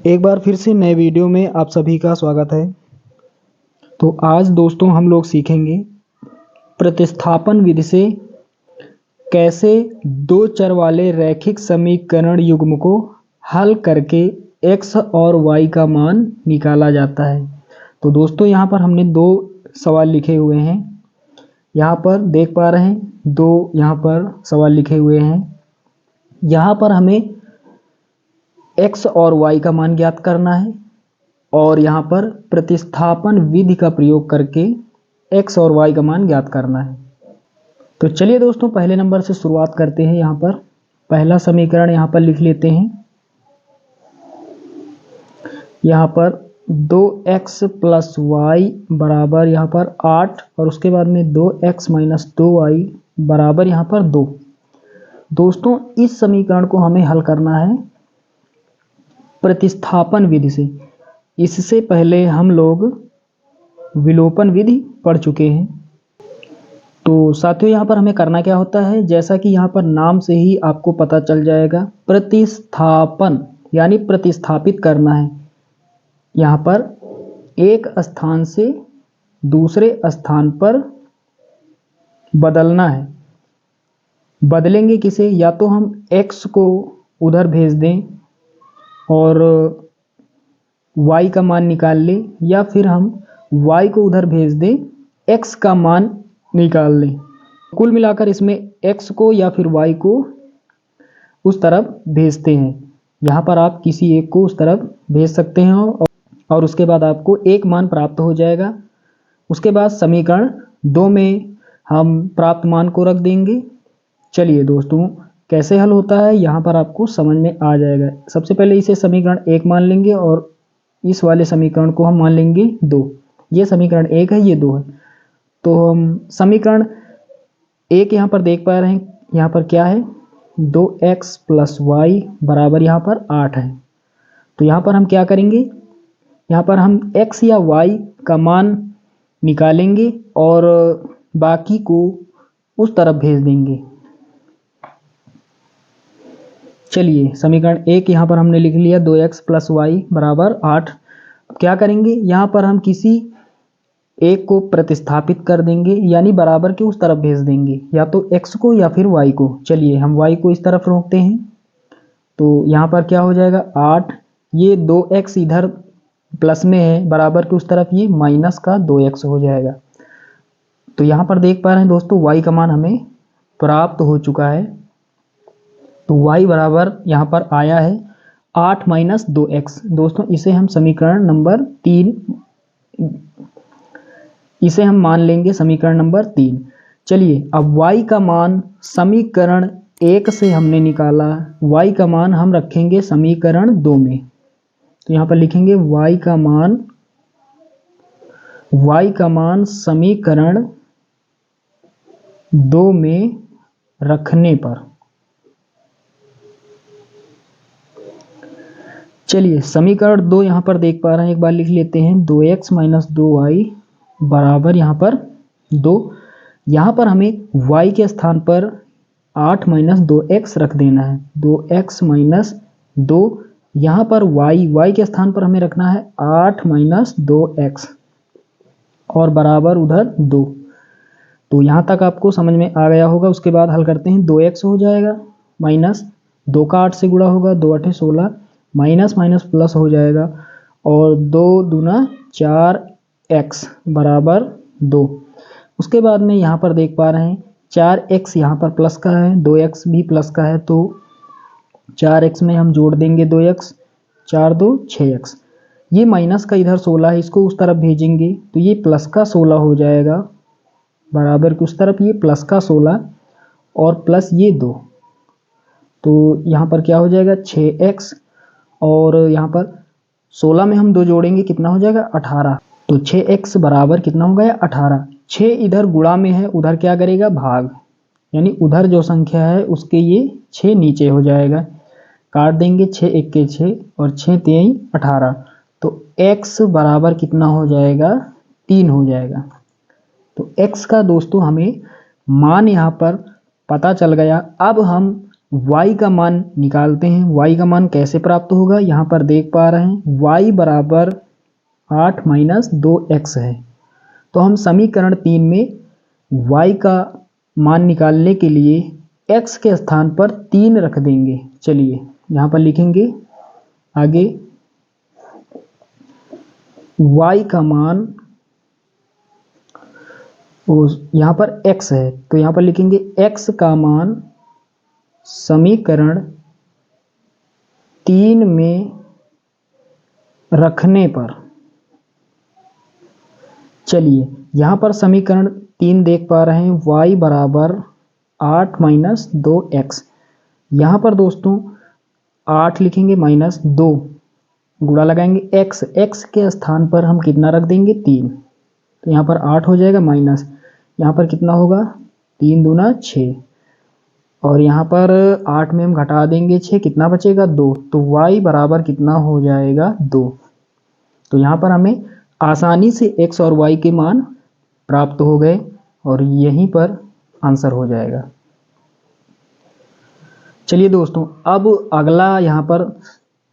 एक बार फिर से नए वीडियो में आप सभी का स्वागत है। तो आज दोस्तों हम लोग सीखेंगे प्रतिस्थापन विधि से कैसे दो चर वाले रैखिक समीकरण युग्म को हल करके x और y का मान निकाला जाता है। तो दोस्तों यहाँ पर हमने दो सवाल लिखे हुए हैं, यहाँ पर देख पा रहे हैं, दो यहाँ पर सवाल लिखे हुए हैं। यहाँ पर हमें x और y का मान ज्ञात करना है और यहाँ पर प्रतिस्थापन विधि का प्रयोग करके x और y का मान ज्ञात करना है। तो चलिए दोस्तों पहले नंबर से शुरुआत करते हैं। यहाँ पर पहला समीकरण यहाँ पर लिख लेते हैं। यहाँ पर 2x प्लस y बराबर यहाँ पर 8 और उसके बाद में 2x माइनस 2y बराबर यहाँ पर 2। दोस्तों इस समीकरण को हमें हल करना है प्रतिस्थापन विधि से। इससे पहले हम लोग विलोपन विधि पढ़ चुके हैं। तो साथियों यहाँ पर हमें करना क्या होता है, जैसा कि यहाँ पर नाम से ही आपको पता चल जाएगा, प्रतिस्थापन यानी प्रतिस्थापित करना है। यहाँ पर एक स्थान से दूसरे स्थान पर बदलना है। बदलेंगे किसे, या तो हम x को उधर भेज दें और y का मान निकाल लें, या फिर हम y को उधर भेज दें, x का मान निकाल लें। कुल मिलाकर इसमें x को या फिर y को उस तरफ भेजते हैं। यहाँ पर आप किसी एक को उस तरफ भेज सकते हैं और उसके बाद आपको एक मान प्राप्त हो जाएगा। उसके बाद समीकरण 2 में हम प्राप्त मान को रख देंगे। चलिए दोस्तों कैसे हल होता है यहाँ पर आपको समझ में आ जाएगा। सबसे पहले इसे समीकरण 1 मान लेंगे और इस वाले समीकरण को हम मान लेंगे 2। ये समीकरण 1 है, ये 2 है। तो हम समीकरण 1 यहाँ पर देख पा रहे हैं, यहाँ पर क्या है, 2x प्लस y बराबर यहाँ पर 8 है। तो यहाँ पर हम क्या करेंगे, यहाँ पर हम x या y का मान निकालेंगे और बाकी को उस तरफ भेज देंगे। चलिए समीकरण 1 यहाँ पर हमने लिख लिया, 2x प्लस वाई बराबर 8। क्या करेंगे, यहाँ पर हम किसी एक को प्रतिस्थापित कर देंगे, यानी बराबर के उस तरफ भेज देंगे, या तो x को या फिर y को। चलिए हम y को इस तरफ रोकते हैं। तो यहाँ पर क्या हो जाएगा, 8, ये 2x इधर प्लस में है, बराबर के उस तरफ ये माइनस का 2x हो जाएगा। तो यहाँ पर देख पा रहे हैं दोस्तों y का मान हमें प्राप्त हो चुका है। तो y बराबर यहाँ पर आया है 8 माइनस 2x। दोस्तों इसे हम समीकरण नंबर 3, इसे हम मान लेंगे समीकरण नंबर 3। चलिए अब y का मान समीकरण 1 से हमने निकाला, y का मान हम रखेंगे समीकरण 2 में। तो यहाँ पर लिखेंगे y का मान समीकरण 2 में रखने पर। चलिए समीकरण 2 यहाँ पर देख पा रहे हैं, एक बार लिख लेते हैं, 2x माइनस 2y बराबर यहाँ पर 2। यहाँ पर हमें y के स्थान पर 8 माइनस 2x रख देना है, 2x माइनस 2। यहाँ पर y के स्थान पर हमें रखना है 8 माइनस 2x और बराबर उधर 2। तो यहाँ तक आपको समझ में आ गया होगा। उसके बाद हल करते हैं, 2x हो जाएगा माइनस 2 का 8 से गुणा होगा, 2 8 16, माइनस माइनस प्लस हो जाएगा और 2 दूना 4x बराबर 2। उसके बाद में यहाँ पर देख पा रहे हैं 4x यहाँ पर प्लस का है, 2x भी प्लस का है, तो 4x में हम जोड़ देंगे 2x, 4 2 6x। ये माइनस का इधर 16 है, इसको उस तरफ भेजेंगे तो ये प्लस का 16 हो जाएगा, बराबर के उस तरफ ये प्लस का 16 और प्लस ये 2। तो यहाँ पर क्या हो जाएगा 6x और यहाँ पर 16 में हम 2 जोड़ेंगे, कितना हो जाएगा 18। तो 6x बराबर कितना हो गया 18। 6 इधर गुणा में है, उधर क्या करेगा भाग, यानी उधर जो संख्या है उसके ये 6 नीचे हो जाएगा, काट देंगे, 6 1 के 6 और 6 3 18। तो x बराबर कितना हो जाएगा 3 हो जाएगा। तो x का दोस्तों हमें मान यहाँ पर पता चल गया। अब हम y का मान निकालते हैं। y का मान कैसे प्राप्त होगा, यहाँ पर देख पा रहे हैं y बराबर 8 माइनस 2x है। तो हम समीकरण 3 में y का मान निकालने के लिए x के स्थान पर 3 रख देंगे। चलिए यहाँ पर लिखेंगे आगे y का मान, यहाँ पर x है तो यहाँ पर लिखेंगे x का मान समीकरण 3 में रखने पर। चलिए यहाँ पर समीकरण 3 देख पा रहे हैं y बराबर 8 माइनस 2x। यहाँ पर दोस्तों 8 लिखेंगे माइनस 2, गुणा लगाएंगे x के स्थान पर हम कितना रख देंगे 3, तो यहाँ पर 8 हो जाएगा माइनस, यहाँ पर कितना होगा 3 दूना 6, और यहाँ पर 8 में हम घटा देंगे 6, कितना बचेगा 2, तो y बराबर कितना हो जाएगा 2। तो यहाँ पर हमें आसानी से x और y के मान प्राप्त हो गए और यहीं पर आंसर हो जाएगा। चलिए दोस्तों अब अगला यहाँ पर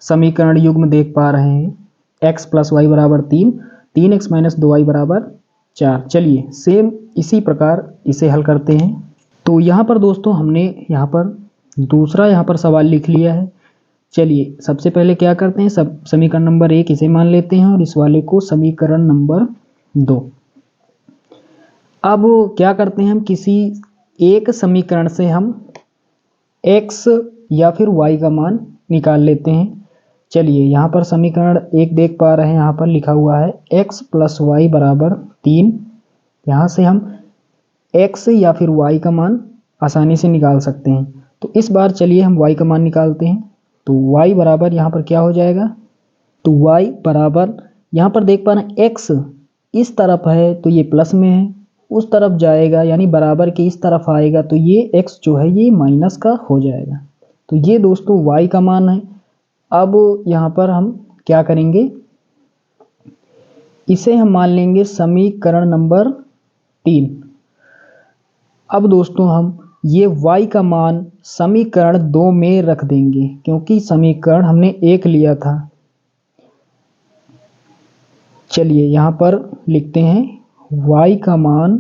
समीकरण युग्म देख पा रहे हैं x प्लस वाई बराबर 3, 3x माइनस 2y बराबर 4। चलिए सेम इसी प्रकार इसे हल करते हैं। तो यहाँ पर दोस्तों हमने यहाँ पर दूसरा यहाँ पर सवाल लिख लिया है। चलिए सबसे पहले क्या करते हैं, समीकरण नंबर 1 इसे मान लेते हैं और इस वाले को समीकरण नंबर 2। अब क्या करते हैं, हम किसी एक समीकरण से हम x या फिर y का मान निकाल लेते हैं। चलिए यहाँ पर समीकरण 1 देख पा रहे हैं, यहाँ पर लिखा हुआ है x प्लस वाई बराबर 3। यहाँ से हम x या फिर y का मान आसानी से निकाल सकते हैं। तो इस बार चलिए हम y का मान निकालते हैं। तो y बराबर यहाँ पर क्या हो जाएगा, तो y बराबर यहाँ पर देख पा रहे हैं x इस तरफ है तो ये प्लस में है, उस तरफ जाएगा यानी बराबर के इस तरफ आएगा तो ये x जो है ये माइनस का हो जाएगा। तो ये दोस्तों y का मान है। अब यहाँ पर हम क्या करेंगे, इसे हम मान लेंगे समीकरण नंबर 3। अब दोस्तों हम ये y का मान समीकरण 2 में रख देंगे क्योंकि समीकरण हमने 1 लिया था। चलिए यहाँ पर लिखते हैं y का मान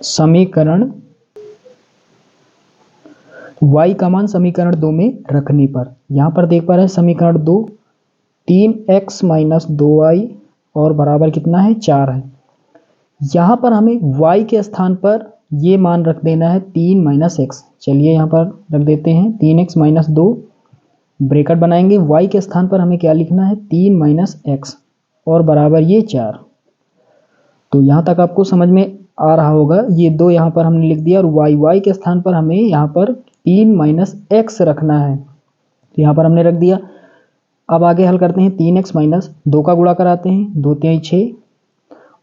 समीकरण समीकरण 2 में रखने पर, यहाँ पर देख पा रहे हैं समीकरण 2 3x माइनस 2y और बराबर कितना है 4 है। यहाँ पर हमें y के स्थान पर ये मान रख देना है 3 माइनस एक्स। चलिए यहाँ पर रख देते हैं 3x माइनस 2, ब्रैकेट बनाएंगे, y के स्थान पर हमें क्या लिखना है 3 माइनस एक्स और बराबर ये 4। तो यहाँ तक आपको समझ में आ रहा होगा, ये 2 यहाँ पर हमने लिख दिया और y के स्थान पर हमें यहाँ पर 3 माइनस एक्स रखना है, तो यहाँ पर हमने रख दिया। अब आगे हल करते हैं, 3x माइनस 2 का गुणा कराते हैं, 2 3 6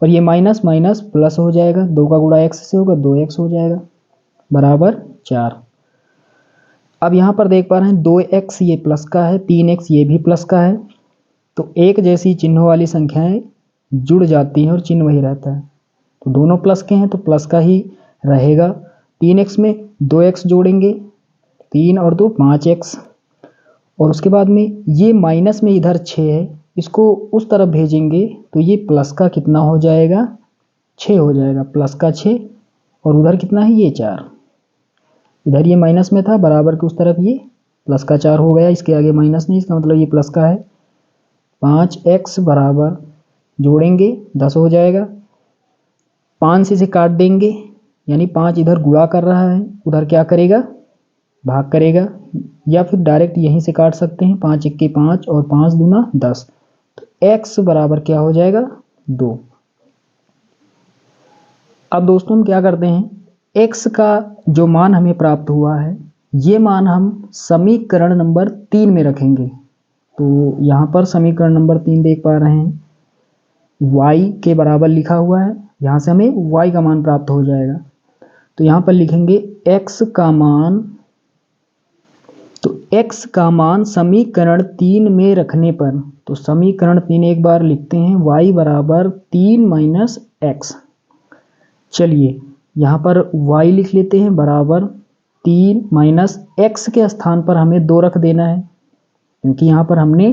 और ये माइनस माइनस प्लस हो जाएगा, 2 का गुणा x से होगा 2x हो जाएगा बराबर 4। अब यहाँ पर देख पा रहे हैं 2x ये प्लस का है, 3x ये भी प्लस का है, तो एक जैसी चिन्हों वाली संख्याएं जुड़ जाती हैं और चिन्ह वही रहता है। तो दोनों प्लस के हैं तो प्लस का ही रहेगा। 3x में 2x जोड़ेंगे, 3 और 2 5x, और उसके बाद में ये माइनस में इधर 6 है, इसको उस तरफ भेजेंगे तो ये प्लस का कितना हो जाएगा 6 हो जाएगा, प्लस का 6 और उधर कितना है ये 4, इधर ये माइनस में था बराबर के उस तरफ ये प्लस का 4 हो गया, इसके आगे माइनस नहीं, इसका मतलब ये प्लस का है। 5x बराबर जोड़ेंगे 10 हो जाएगा, 5 से इसे काट देंगे यानी 5 इधर गुणा कर रहा है, उधर क्या करेगा भाग करेगा, या फिर डायरेक्ट यहीं से काट सकते हैं, 5 1 5 और 5 दूना 10, तो x बराबर क्या हो जाएगा 2। अब दोस्तों हम क्या करते हैं, x का जो मान हमें प्राप्त हुआ है ये मान हम समीकरण नंबर 3 में रखेंगे। तो यहाँ पर समीकरण नंबर 3 देख पा रहे हैं y के बराबर लिखा हुआ है, यहाँ से हमें y का मान प्राप्त हो जाएगा। तो यहाँ पर लिखेंगे x का मान, तो x का मान समीकरण 3 में रखने पर, तो समीकरण 3 एक बार लिखते हैं y बराबर 3 माइनस एक्स। चलिए यहाँ पर y लिख लेते हैं बराबर 3 माइनस x के स्थान पर हमें 2 रख देना है, क्योंकि यहाँ पर हमने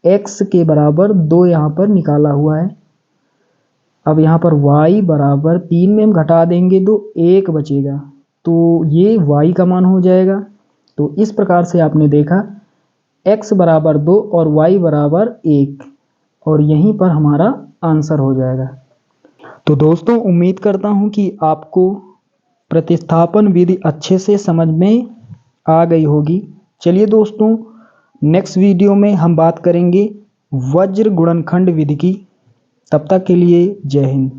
x के बराबर 2 यहाँ पर निकाला हुआ है। अब यहाँ पर y बराबर 3 में हम घटा देंगे तो 1 बचेगा, तो ये y का मान हो जाएगा। तो इस प्रकार से आपने देखा x बराबर 2 और y बराबर 1, और यहीं पर हमारा आंसर हो जाएगा। तो दोस्तों उम्मीद करता हूँ कि आपको प्रतिस्थापन विधि अच्छे से समझ में आ गई होगी। चलिए दोस्तों, नेक्स्ट वीडियो में हम बात करेंगे वज्र गुणनखंड विधि की। तब तक के लिए जय हिंद।